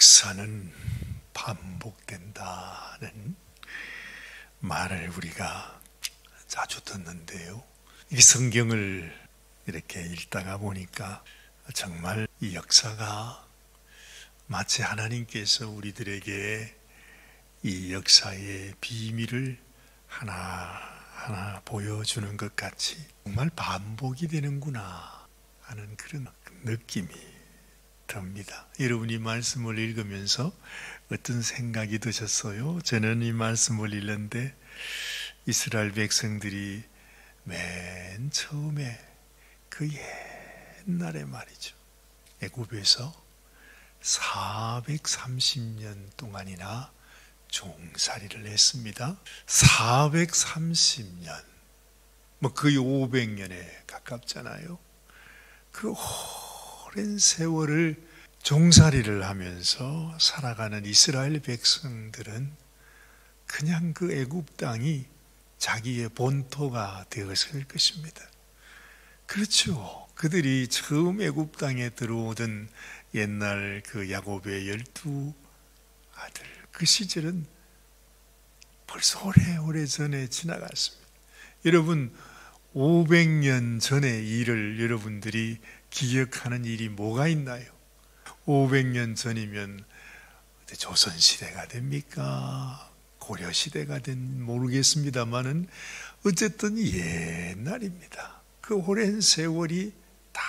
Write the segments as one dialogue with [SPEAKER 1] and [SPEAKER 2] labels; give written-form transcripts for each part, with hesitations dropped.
[SPEAKER 1] 역사는 반복된다는 말을 우리가 자주 듣는데요. 이 성경을 이렇게 읽다가 보니까 정말 이 역사가 마치 하나님께서 우리들에게 이 역사의 비밀을 하나하나 보여주는 것 같이 정말 반복이 되는구나 하는 그런 느낌이 듭니다. 여러분이 말씀을 읽으면서 어떤 생각이 드셨어요? 저는 이 말씀을 읽는데 이스라엘 백성들이 맨 처음에 그 옛날에 말이죠, 애굽에서 430년 동안이나 종살이를 했습니다. 430년, 거의 500년에 가깝잖아요. 그 오랜 세월을 종살이를 하면서 살아가는 이스라엘 백성들은 그냥 그 애굽 땅이 자기의 본토가 되었을 것입니다. 그렇죠. 그들이 처음 애굽 땅에 들어오던 옛날 그 야곱의 12 아들, 그 시절은 벌써 오래 전에 지나갔습니다. 여러분, 500년 전의 일을 여러분들이 기억하는 일이 뭐가 있나요? 500년 전이면 조선시대가 됩니까? 고려시대가 된 모르겠습니다만은 어쨌든 옛날입니다. 그 오랜 세월이 다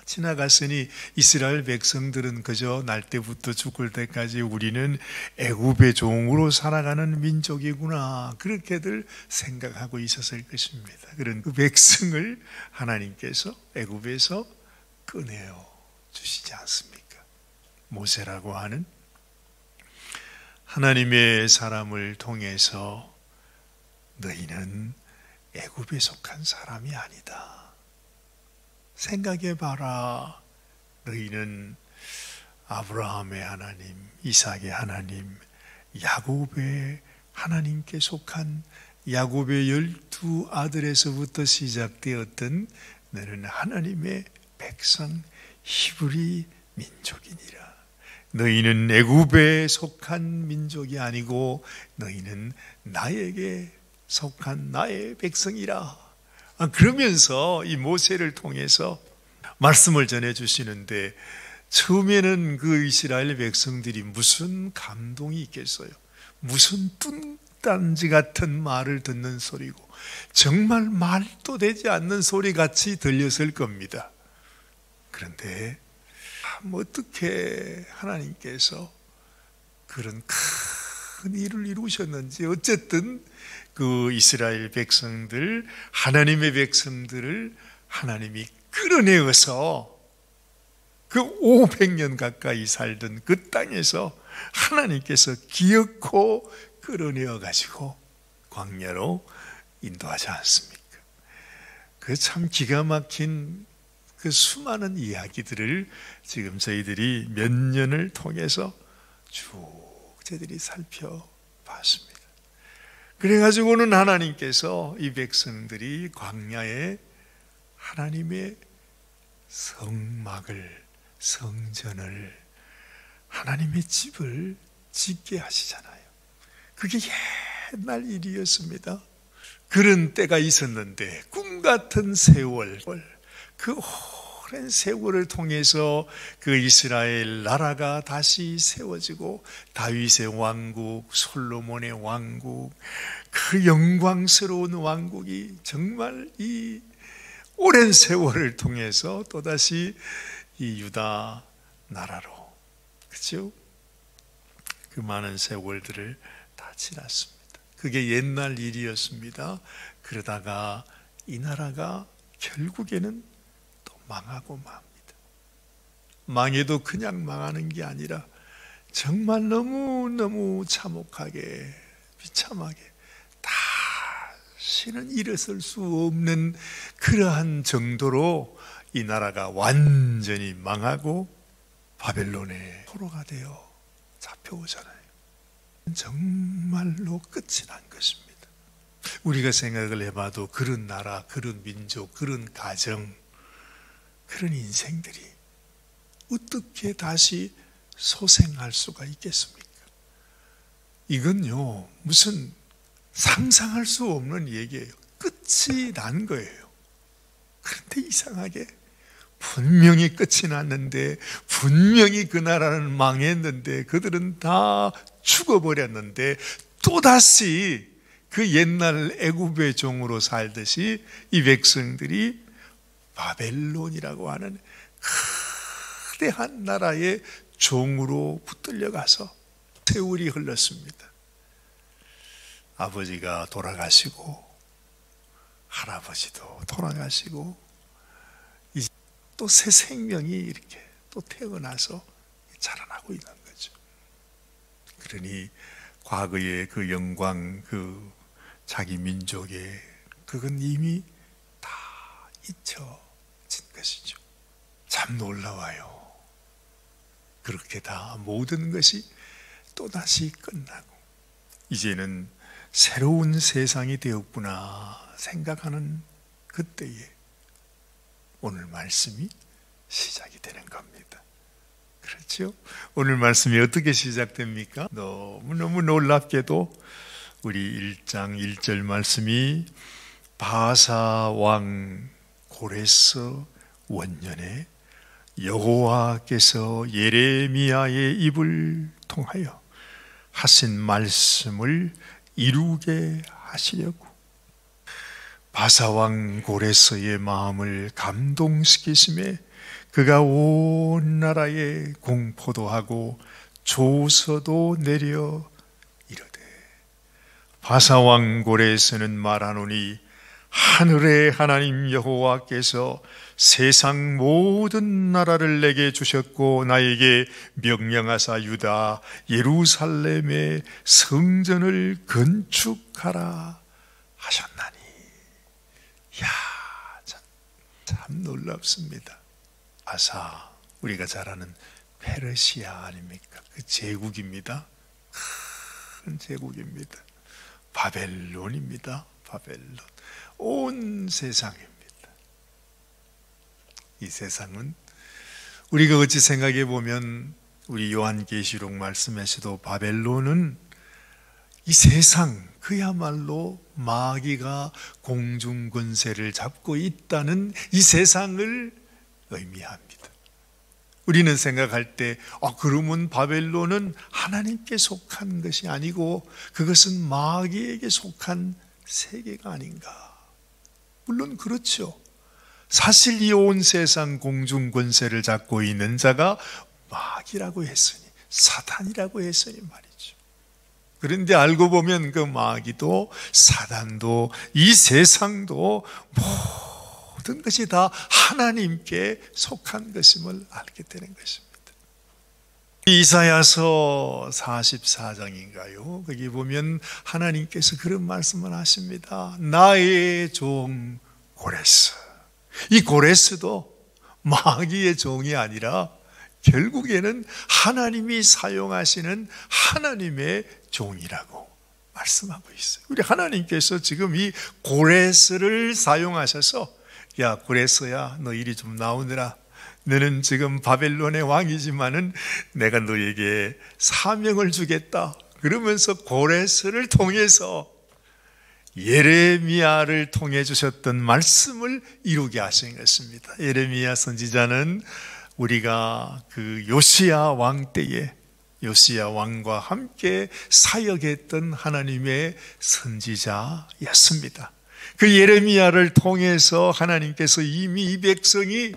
[SPEAKER 1] 지나갔으니 이스라엘 백성들은 그저 날 때부터 죽을 때까지 우리는 애굽의 종으로 살아가는 민족이구나, 그렇게들 생각하고 있었을 것입니다. 그런 그 백성을 하나님께서 애굽에서 꺼내어 주시지 않습니까? 모세라고 하는 하나님의 사람을 통해서 너희는 애굽에 속한 사람이 아니다. 생각해봐라. 너희는 아브라함의 하나님, 이삭의 하나님, 야곱의 하나님께 속한 야곱의 12 아들에서부터 시작되었던 너는 하나님의 백성 히브리 민족이니라. 너희는 애굽에 속한 민족이 아니고 너희는 나에게 속한 나의 백성이라. 그러면서 이 모세를 통해서 말씀을 전해주시는데, 처음에는 그 이스라엘 백성들이 무슨 감동이 있겠어요? 무슨 뚱딴지 같은 말을 듣는 소리고 정말 말도 되지 않는 소리같이 들렸을 겁니다. 그런데 어떻게 하나님께서 그런 큰 일을 이루셨는지, 어쨌든 그 이스라엘 백성들, 하나님의 백성들을 하나님이 끌어내어서 그 500년 가까이 살던 그 땅에서 하나님께서 기어코 끌어내어 가지고 광야로 인도하지 않습니까? 그 참 기가 막힌 그 수많은 이야기들을 지금 저희들이 몇 년을 통해서 쭉 저희들이 살펴봤습니다. 그래가지고는 하나님께서 이 백성들이 광야에 하나님의 성막을, 성전을, 하나님의 집을 짓게 하시잖아요. 그게 옛날 일이었습니다. 그런 때가 있었는데 꿈 같은 세월, 그 오랜 세월을 통해서 그 이스라엘 나라가 다시 세워지고 다윗의 왕국, 솔로몬의 왕국, 그 영광스러운 왕국이 정말 이 오랜 세월을 통해서 또다시 이 유다 나라로, 그렇죠? 그 많은 세월들을 다 지났습니다. 그게 옛날 일이었습니다. 그러다가 이 나라가 결국에는 망하고 맙니다. 망해도 그냥 망하는 게 아니라 정말 너무너무 참혹하게, 비참하게 다시는 일어설 수 없는 그러한 정도로 이 나라가 완전히 망하고 바벨론의 포로가 되어 잡혀오잖아요. 정말로 끝이 난 것입니다. 우리가 생각을 해봐도 그런 나라, 그런 민족, 그런 가정, 그런 인생들이 어떻게 다시 소생할 수가 있겠습니까? 이건요, 무슨 상상할 수 없는 얘기예요. 끝이 난 거예요. 그런데 이상하게 분명히 끝이 났는데, 분명히 그 나라는 망했는데, 그들은 다 죽어버렸는데, 또다시 그 옛날 애굽의 종으로 살듯이 이 백성들이 바벨론이라고 하는 거대한 나라의 종으로 붙들려 가서 세월이 흘렀습니다. 아버지가 돌아가시고 할아버지도 돌아가시고 이제 또 새 생명이 이렇게 또 태어나서 자라나고 있는 거죠. 그러니 과거의 그 영광, 그 자기 민족의 그건 이미 다 잊혀진 것이죠. 참 놀라워요. 그렇게 다 모든 것이 또다시 끝나고 이제는 새로운 세상이 되었구나 생각하는 그때에 오늘 말씀이 시작이 되는 겁니다. 그렇죠? 오늘 말씀이 어떻게 시작됩니까? 너무너무 놀랍게도 우리 1장 1절 말씀이 바사 왕 고레스 원년에 여호와께서 예레미야의 입을 통하여 하신 말씀을 이루게 하시려고 바사왕 고레스의 마음을 감동시키심에 그가 온 나라에 공포도 하고 조서도 내려 이르되 바사왕 고레스는 말하노니 하늘의 하나님 여호와께서 세상 모든 나라를 내게 주셨고 나에게 명령하사 유다 예루살렘의 성전을 건축하라 하셨나니. 이야, 참 놀랍습니다. 바사, 우리가 잘 아는 페르시아 아닙니까? 그 제국입니다. 큰 제국입니다. 바벨론입니다. 바벨론. 온 세상입니다. 이 세상은 우리가 어찌 생각해 보면 우리 요한계시록 말씀에서도 바벨론은 이 세상 그야말로 마귀가 공중 권세를 잡고 있다는 이 세상을 의미합니다. 우리는 생각할 때 그러면 바벨론은 하나님께 속한 것이 아니고 그것은 마귀에게 속한 세계가 아닌가. 물론 그렇죠. 사실 이 온 세상 공중 권세를 잡고 있는 자가 마귀라고 했으니, 사단이라고 했으니 말이죠. 그런데 알고 보면 그 마귀도 사단도 이 세상도 모든 것이 다 하나님께 속한 것임을 알게 되는 것입니다. 이사야서 44장인가요? 거기 보면 하나님께서 그런 말씀을 하십니다. 나의 종 고레스. 이 고레스도 마귀의 종이 아니라 결국에는 하나님이 사용하시는 하나님의 종이라고 말씀하고 있어요. 우리 하나님께서 지금 이 고레스를 사용하셔서 야 고레스야 너 이리 좀 나오느라. 너는 지금 바벨론의 왕이지만은 내가 너에게 사명을 주겠다. 그러면서 고레스를 통해서 예레미야를 통해 주셨던 말씀을 이루게 하신 것입니다. 예레미야 선지자는 우리가 그 요시야 왕 때에 요시야 왕과 함께 사역했던 하나님의 선지자였습니다. 그 예레미야를 통해서 하나님께서 이미 이 백성이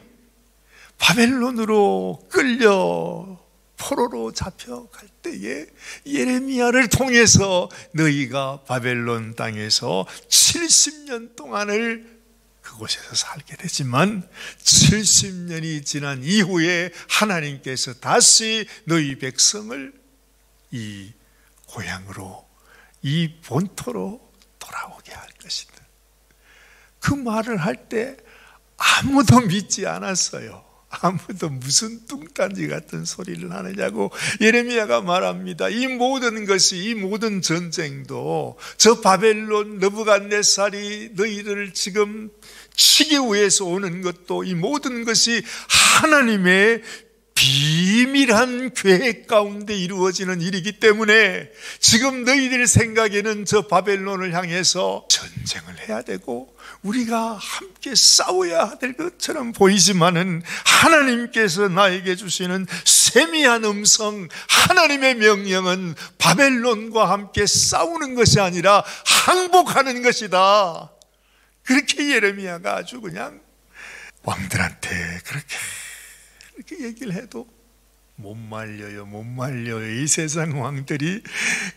[SPEAKER 1] 바벨론으로 끌려 포로로 잡혀갈 때에 예레미야를 통해서 너희가 바벨론 땅에서 70년 동안을 그곳에서 살게 되지만 70년이 지난 이후에 하나님께서 다시 너희 백성을 이 고향으로 이 본토로 돌아오게 할 것이다. 그 말을 할 때 아무도 믿지 않았어요. 아무도 무슨 뚱딴지 같은 소리를 하느냐고 예레미야가 말합니다. 이 모든 것이 이 모든 전쟁도 저 바벨론 느부갓네살이 너희를 지금 치기 위해서 오는 것도 이 모든 것이 하나님의 비밀한 계획 가운데 이루어지는 일이기 때문에 지금 너희들 생각에는 저 바벨론을 향해서 전쟁을 해야 되고 우리가 함께 싸워야 될 것처럼 보이지만은 하나님께서 나에게 주시는 세미한 음성, 하나님의 명령은 바벨론과 함께 싸우는 것이 아니라 항복하는 것이다. 그렇게 예레미야가 아주 그냥 왕들한테 그렇게 얘기를 해도 못 말려요, 못 말려요. 이 세상 왕들이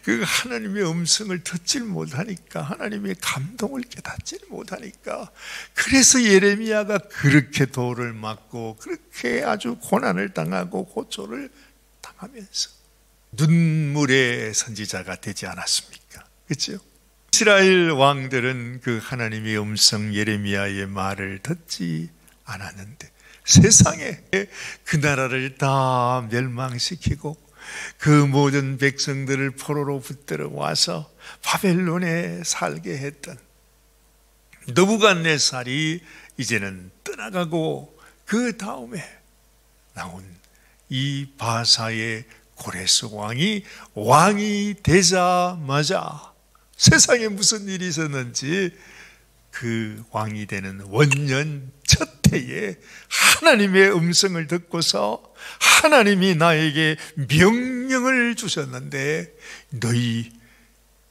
[SPEAKER 1] 그 하나님의 음성을 듣질 못하니까, 하나님의 감동을 깨닫질 못하니까, 그래서 예레미야가 그렇게 돌을 맞고 그렇게 아주 고난을 당하고 고초를 당하면서 눈물의 선지자가 되지 않았습니까? 그렇죠? 이스라엘 왕들은 그 하나님의 음성 예레미야의 말을 듣지 않았는데 세상에 그 나라를 다 멸망시키고 그 모든 백성들을 포로로 붙들어 와서 바벨론에 살게 했던 느부갓네살이 이제는 떠나가고 그 다음에 나온 이 바사의 고레스 왕이 되자마자 세상에 무슨 일이 있었는지 그 왕이 되는 원년 첫 해에 하나님의 음성을 듣고서 하나님이 나에게 명령을 주셨는데 너희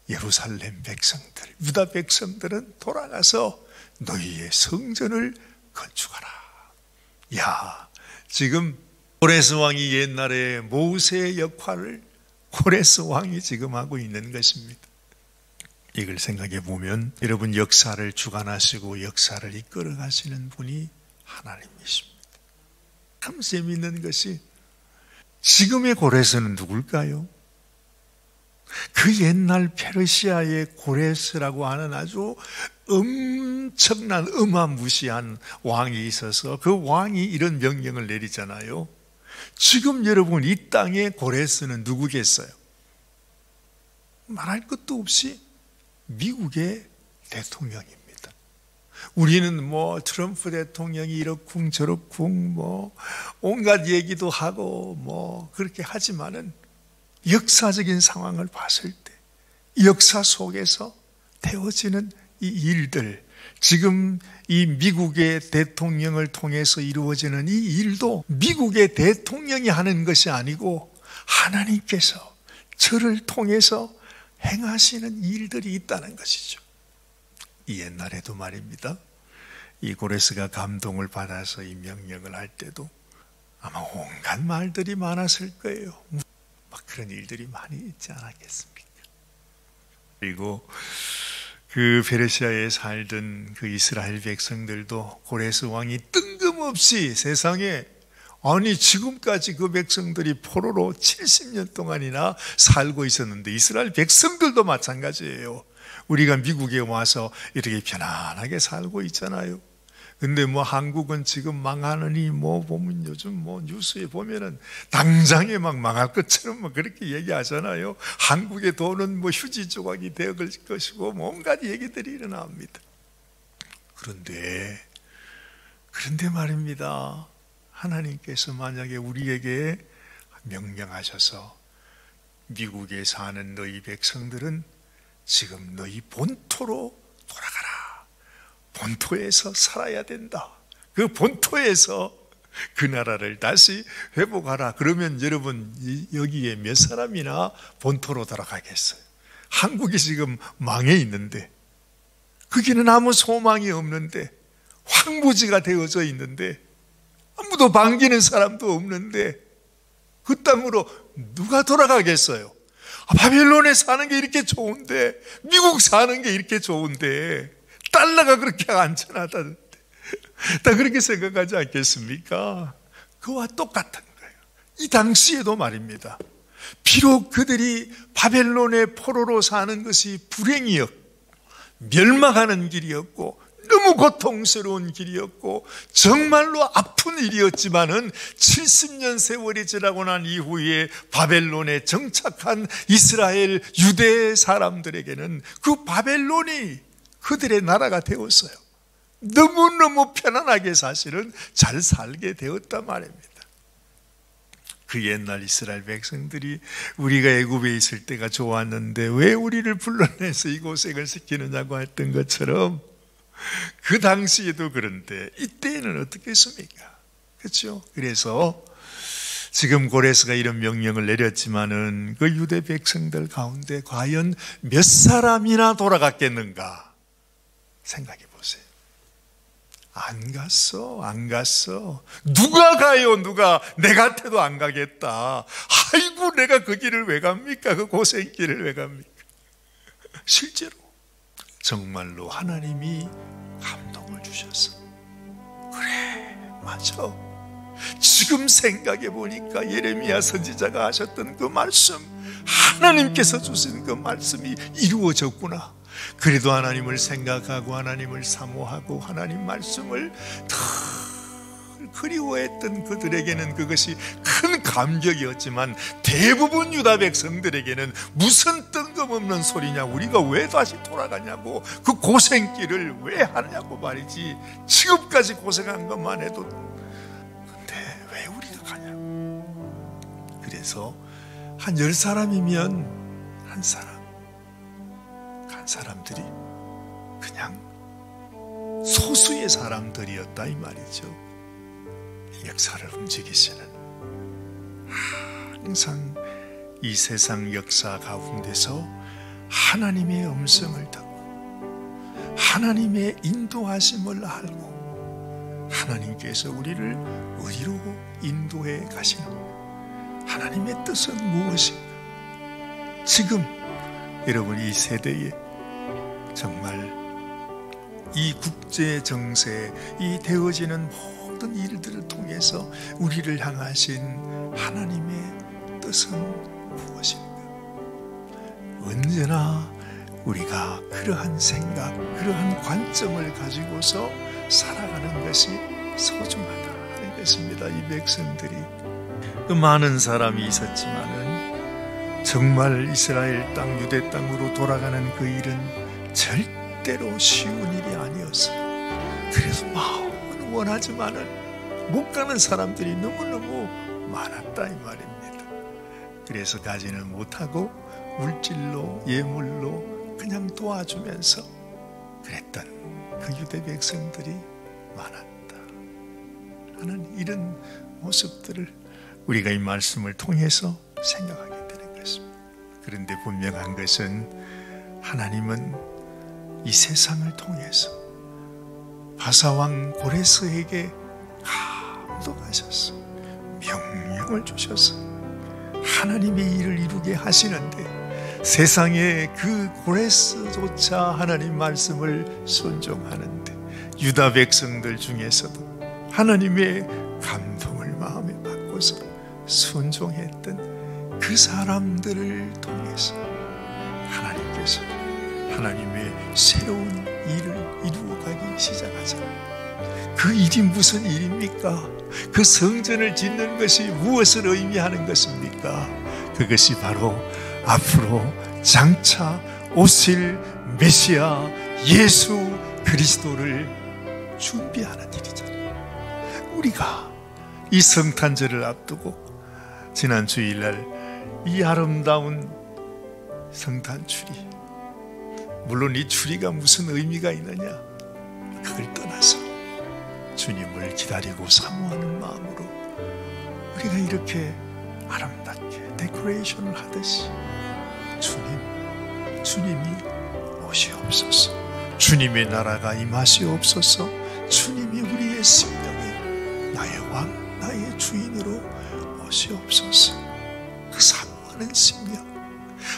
[SPEAKER 1] 예루살렘 백성들, 유다 백성들은 돌아가서 너희의 성전을 건축하라. 야, 지금 고레스 왕이 옛날에 모세의 역할을 고레스 왕이 지금 하고 있는 것입니다. 이걸 생각해 보면 여러분 역사를 주관하시고 역사를 이끌어 가시는 분이 하나님이십니다. 참 재미있는 것이 지금의 고레스는 누굴까요? 그 옛날 페르시아의 고레스라고 하는 아주 엄청난 어마무시한 왕이 있어서 그 왕이 이런 명령을 내리잖아요. 지금 여러분 이 땅의 고레스는 누구겠어요? 말할 것도 없이 미국의 대통령입니다. 우리는 뭐 트럼프 대통령이 이렇쿵 저렇쿵 뭐 온갖 얘기도 하고 뭐 그렇게 하지만은 역사적인 상황을 봤을 때 역사 속에서 되어지는 이 일들, 지금 이 미국의 대통령을 통해서 이루어지는 이 일도 미국의 대통령이 하는 것이 아니고 하나님께서 저를 통해서 행하시는 일들이 있다는 것이죠. 이 옛날에도 말입니다. 이 고레스가 감동을 받아서 이 명령을 할 때도 아마 온갖 말들이 많았을 거예요. 막 그런 일들이 많이 있지 않았겠습니까? 그리고 그 페르시아에 살던 그 이스라엘 백성들도 고레스 왕이 뜬금없이 세상에 아니 지금까지 그 백성들이 포로로 70년 동안이나 살고 있었는데 이스라엘 백성들도 마찬가지예요. 우리가 미국에 와서 이렇게 편안하게 살고 있잖아요. 근데 뭐 한국은 지금 망하느니 뭐 보면 요즘 뭐 뉴스에 보면은 당장에 막 망할 것처럼 뭐 그렇게 얘기하잖아요. 한국의 돈은 뭐 휴지 조각이 되어 갈 것이고 뭐 온갖 얘기들이 일어납니다. 그런데 말입니다. 하나님께서 만약에 우리에게 명령하셔서 미국에 사는 너희 백성들은 지금 너희 본토로 돌아가라. 본토에서 살아야 된다. 그 본토에서 그 나라를 다시 회복하라. 그러면 여러분 여기에 몇 사람이나 본토로 돌아가겠어요? 한국이 지금 망해 있는데 거기는 아무 소망이 없는데 황무지가 되어져 있는데 아무도 반기는 사람도 없는데 그 땅으로 누가 돌아가겠어요? 바벨론에 사는 게 이렇게 좋은데 미국 사는 게 이렇게 좋은데 달러가 그렇게 안전하다는데 다 그렇게 생각하지 않겠습니까? 그와 똑같은 거예요. 이 당시에도 말입니다. 비록 그들이 바벨론의 포로로 사는 것이 불행이었고 멸망하는 길이었고 너무 고통스러운 길이었고 정말로 아픈 일이었지만은 70년 세월이 지나고 난 이후에 바벨론에 정착한 이스라엘 유대 사람들에게는 그 바벨론이 그들의 나라가 되었어요. 너무너무 편안하게 사실은 잘 살게 되었단 말입니다. 그 옛날 이스라엘 백성들이 우리가 애굽에 있을 때가 좋았는데 왜 우리를 불러내서 이 고생을 시키느냐고 했던 것처럼 그 당시에도 그런데 이때는 어떻겠습니까? 그렇죠? 그래서 지금 고레스가 이런 명령을 내렸지만은 그 유대 백성들 가운데 과연 몇 사람이나 돌아갔겠는가 생각해 보세요. 안 갔어. 누가 가요? 누가? 내 같아도 안 가겠다. 아이고, 내가 그 길을 왜 갑니까? 그 고생길을 왜 갑니까? 실제로 정말로 하나님이 감동을 주셨어. 그래, 맞아. 지금 생각해 보니까 예레미야 선지자가 하셨던 그 말씀, 하나님께서 주신 그 말씀이 이루어졌구나. 그래도 하나님을 생각하고 하나님을 사모하고 하나님 말씀을 더 그리워했던 그들에게는 그것이 큰 감격이었지만 대부분 유다 백성들에게는 무슨 뜬금없는 소리냐, 우리가 왜 다시 돌아가냐고, 그 고생길을 왜 하냐고 말이지. 지금까지 고생한 것만 해도 근데 왜 우리가 가냐고. 그래서 한 10사람이면 한 사람, 간 사람들이 그냥 소수의 사람들이었다 이 말이죠. 역사를 움직이시는, 항상 이 세상 역사 가운데서 하나님의 음성을 듣고 하나님의 인도하심을 알고 하나님께서 우리를 어디로 인도해 가시는, 하나님의 뜻은 무엇인가. 지금 여러분 이 세대에 정말 이 국제 정세, 이 되어지는 모든 일들을 통해서 우리를 향하신 하나님의 뜻은 무엇인가? 언제나 우리가 그러한 생각, 그러한 관점을 가지고서 살아가는 것이 소중하다 하는 것입니다. 이 백성들이 그 많은 사람이 있었지만은 정말 이스라엘 땅, 유대 땅으로 돌아가는 그 일은 절대로 쉬운 일이 아니었어요. 그래서 마음은 원하지만은 못 가는 사람들이 너무너무 많았다 이 말입니다. 그래서 가지는 못하고 물질로, 예물로 그냥 도와주면서 그랬던 그 유대 백성들이 많았다 하는 이런 모습들을 우리가 이 말씀을 통해서 생각하게 되는 것입니다. 그런데 분명한 것은 하나님은 이 세상을 통해서 바사왕 고레스에게 감동하셨어. 명령을 주셔서 하나님의 일을 이루게 하시는데 세상에 그 고레스조차 하나님 말씀을 순종하는데 유다 백성들 중에서도 하나님의 감동을 마음에 받고서 순종했던 그 사람들을 통해서 하나님께서 하나님의 새로운 일을 이루어가기 시작하잖아요. 그 일이 무슨 일입니까? 그 성전을 짓는 것이 무엇을 의미하는 것입니까? 그것이 바로 앞으로 장차 오실 메시아 예수 그리스도를 준비하는 일이잖아요. 우리가 이 성탄절을 앞두고 지난 주일날 이 아름다운 성탄추리, 물론 이 추리가 무슨 의미가 있느냐 그걸 떠나서 주님을 기다리고 사모하는 마음으로 우리가 이렇게 아름답게 데코레이션을 하듯이 주님이 오시옵소서, 주님의 나라가 임하시옵소서, 주님이 우리의 심령에 나의 왕, 나의 주인으로 오시옵소서. 그 사모하는 심령,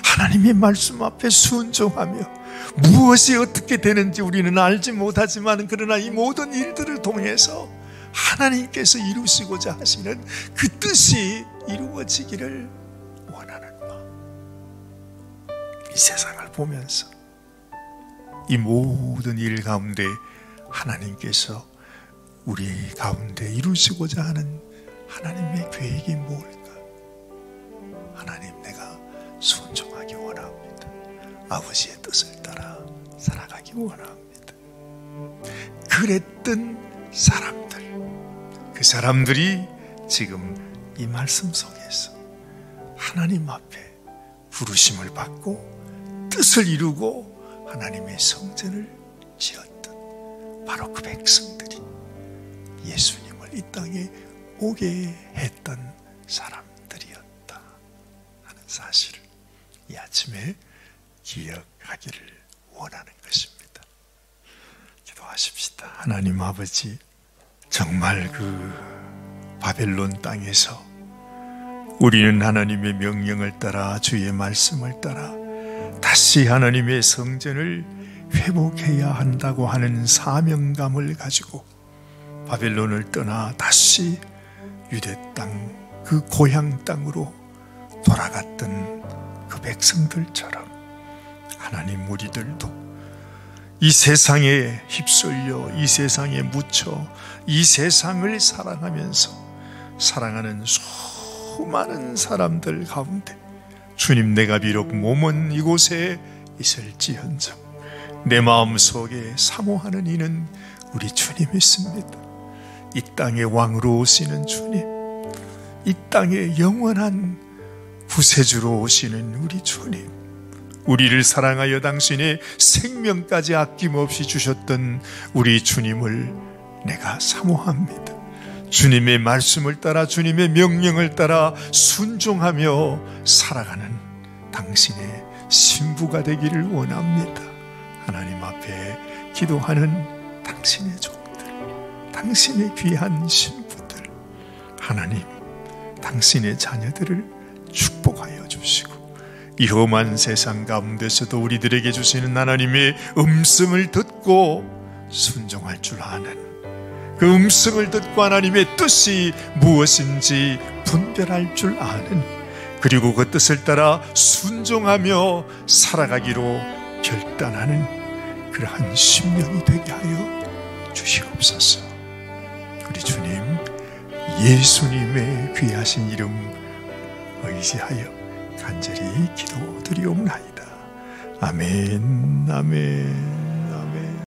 [SPEAKER 1] 하나님의 말씀 앞에 순종하며 무엇이 어떻게 되는지 우리는 알지 못하지만 그러나 이 모든 일들을 통해서 하나님께서 이루시고자 하시는 그 뜻이 이루어지기를 원하는 마음. 이 세상을 보면서 이 모든 일 가운데 하나님께서 우리 가운데 이루시고자 하는 하나님의 계획이 뭘까? 하나님, 내가 순종하기 원합니다. 아버지의 뜻을 따라 살아가기 원합니다. 그랬던 사람들, 그 사람들이 지금 이 말씀 속에서 하나님 앞에 부르심을 받고 뜻을 이루고 하나님의 성전을 지었던 바로 그 백성들이 예수님을 이 땅에 오게 했던 사람들이었다 하는 사실을 이 아침에 기억하기를 원하는 것입니다. 기도하십시다. 하나님 아버지, 정말 그 바벨론 땅에서 우리는 하나님의 명령을 따라 주의 말씀을 따라 다시 하나님의 성전을 회복해야 한다고 하는 사명감을 가지고 바벨론을 떠나 다시 유대 땅, 그 고향 땅으로 돌아갔던 그 백성들처럼 하나님, 우리들도 이 세상에 휩쓸려 이 세상에 묻혀 이 세상을 사랑하면서 사랑하는 수많은 사람들 가운데 주님, 내가 비록 몸은 이곳에 있을지언정 내 마음속에 사모하는 이는 우리 주님 있습니다. 이 땅의 왕으로 오시는 주님, 이 땅의 영원한 구세주로 오시는 우리 주님, 우리를 사랑하여 당신의 생명까지 아낌없이 주셨던 우리 주님을 내가 사모합니다. 주님의 말씀을 따라 주님의 명령을 따라 순종하며 살아가는 당신의 신부가 되기를 원합니다. 하나님 앞에 기도하는 당신의 종들, 당신의 귀한 신부들, 하나님, 당신의 자녀들을 축복하여 주시고 이 험한 세상 가운데서도 우리들에게 주시는 하나님의 음성을 듣고 순종할 줄 아는, 그 음성을 듣고 하나님의 뜻이 무엇인지 분별할 줄 아는, 그리고 그 뜻을 따라 순종하며 살아가기로 결단하는 그러한 심령이 되게 하여 주시옵소서. 우리 주님, 예수님의 귀하신 이름 의지하여 간절히 기도드리옵나이다. 아멘, 아멘.